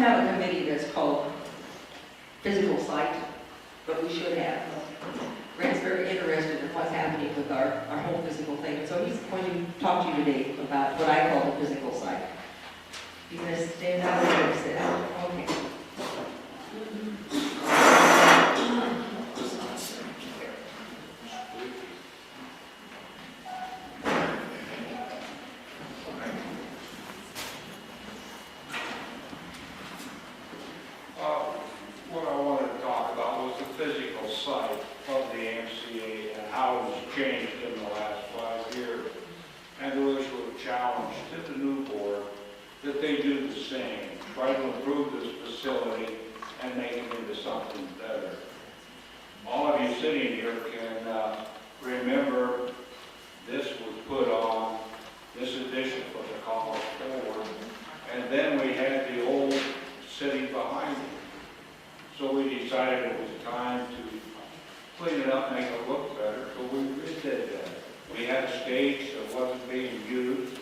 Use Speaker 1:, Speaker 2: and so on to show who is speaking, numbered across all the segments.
Speaker 1: have a committee that's called Physical Site, but we should have. Grant's very interested in what's happening with our whole physical thing, so he's going to talk to you today about what I call the physical site. You going to stand out or going to sit down? Okay.
Speaker 2: What I wanted to talk about was the physical site of the MCA and how it's changed in the last 5 years. And there was a challenge to the new board that they do the same, try to improve this facility and make it into something better. All of you sitting here can remember this was put on, this addition was a college forward, and then we had the old sitting behind it. So we decided it was time to clean it up, make it look better, so we redid that. We had a stage that wasn't being used,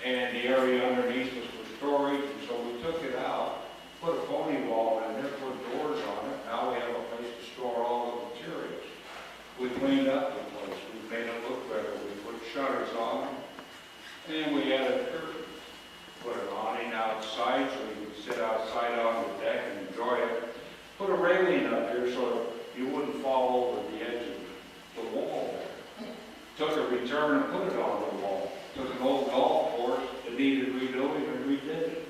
Speaker 2: and the area underneath was for storage, and so we took it out, put a phony wall in there, put doors on it. Now we have a place to store all the materials. We cleaned up the place, we made it look better, we put shutters on it, and we added curtains. Put an awning outside so you could sit outside on the deck and enjoy it. Put a railing up here so you wouldn't fall over the edge of the wall there. Took a return and put it on the wall. Took an old golf course that needed rebuilding and redid it.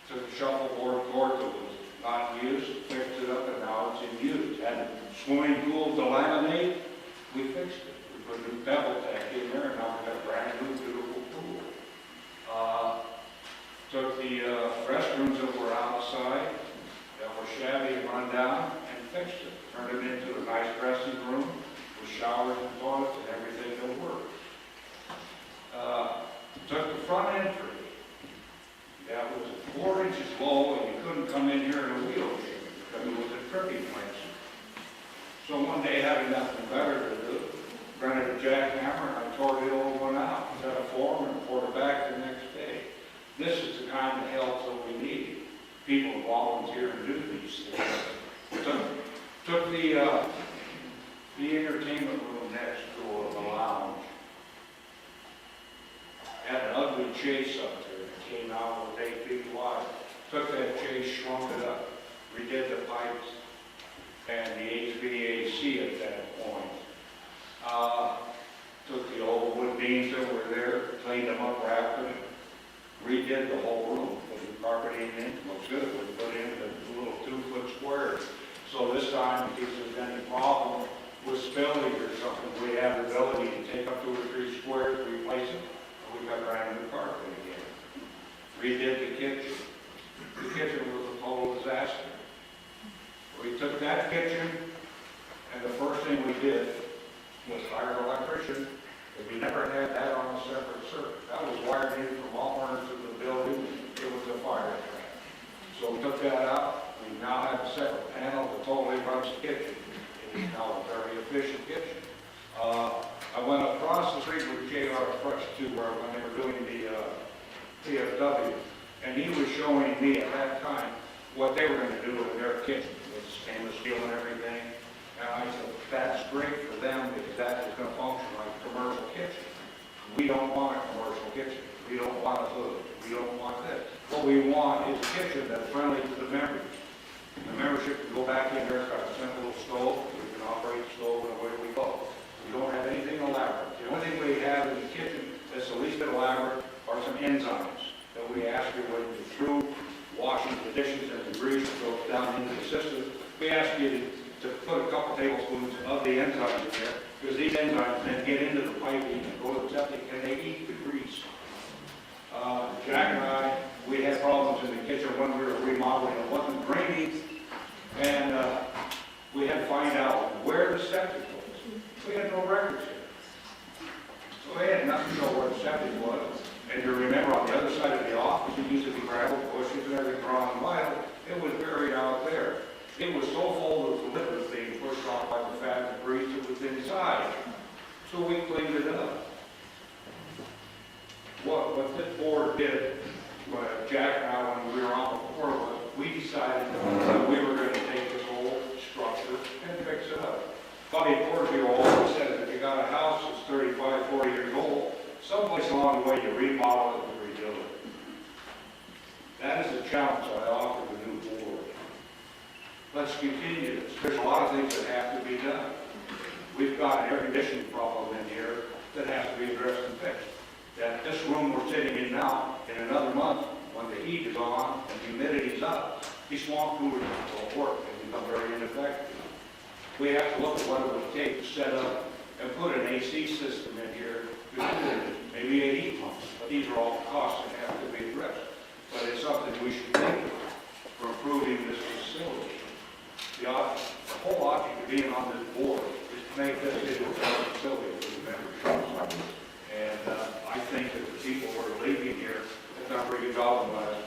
Speaker 2: Took a shuffleboard court that was not used, fixed it up, and now it's in use. Had a swimming pool to laminate, we fixed it. We put a new pebble deck in there, and now we've got a brand new beautiful pool. Took the restrooms that were outside, that were shabby and run down, and fixed it. Turned it into a nice dressing room with showers and toilets and everything that worked. Took the front entry. That was 4 inches low, and you couldn't come in here in a wheelchair because it was a tripping place. So one day, having nothing better to do, rented a jackhammer, and I tore the old one out, set a form, and poured it back the next day. This is the kind of help that we need. People to volunteer and do these things. Took the entertainment room next door, the lounge. Had an ugly chase up there. It came out with 8 feet wide. Took that chase, shrunk it up, redid the pipes and the HVAC at that point. Took the old wood beams that were there, cleaned them up, wrapped them, redid the whole room. Put the carpeting in, looks good. We put in the little 2-foot squares. So this time, in case there's any problem with spilling or something, we have the ability to take up 2 or 3 squares, replace it, and we got brand new carpet again. Redid the kitchen. The kitchen was a total disaster. We took that kitchen, and the first thing we did was hire an electrician. If we never had that on a separate circuit, that was wired in from all corners of the building. It was a fire trap. So we took that out. We now have a separate panel that totally runs the kitchen. It is now a very efficient kitchen. I went across the street with J.R. Fresh too, where when they were doing the PFW, and he was showing me at that time what they were going to do in their kitchen with stainless steel and everything. And I said, that's great for them because that is going to function like a commercial kitchen. We don't want a commercial kitchen. We don't want a hood. We don't want this. What we want is a kitchen that's friendly to the members. The membership can go back in there, it's got a simple stove. We can operate the stove and away we go. We don't have anything elaborate. The only thing we have in the kitchen that's the least bit elaborate are some enzymes that we ask you when you're through washing the dishes and the grease that goes down into the system. We ask you to put a couple tablespoons of the enzymes in there, because these enzymes then get into the piping and go to the septic and they eat the grease. Jack and I, we had problems in the kitchen when we were remodeling. It wasn't draining, and we had to find out where the septic was. We had no records here. So they had nothing to know where the septic was. And you remember on the other side of the office, it used to be gravel, bushes, and everything drawn vital. It was buried out there. It was so full of liquids being pushed off by the fat and grease that was inside. So we cleaned it up. What this board did But Jack and I, when we were on the board, we decided that we were going to take this old structure and fix it up. Bobby Porterfield always says if you got a house that's 35, 40 years old, someplace along the way you remodel it and rebuild it. That is the challenge I offer the new board. Let's continue this. There's a lot of things that have to be done. We've got an air conditioning problem in here that has to be addressed and fixed. That this room we're sitting in now, in another month, when the heat is on and the humidity's up, these swamp coolers will work and become very ineffective. We have to look at what it would take to set up and put an AC system in here, to cool it, maybe a heat pump. But these are all costs that have to be addressed. But it's something we should think of for improving this facility. The whole object of being on this board is to make this into a better facility for the members. And I think that the people who are leaving here have done a pretty good job in the last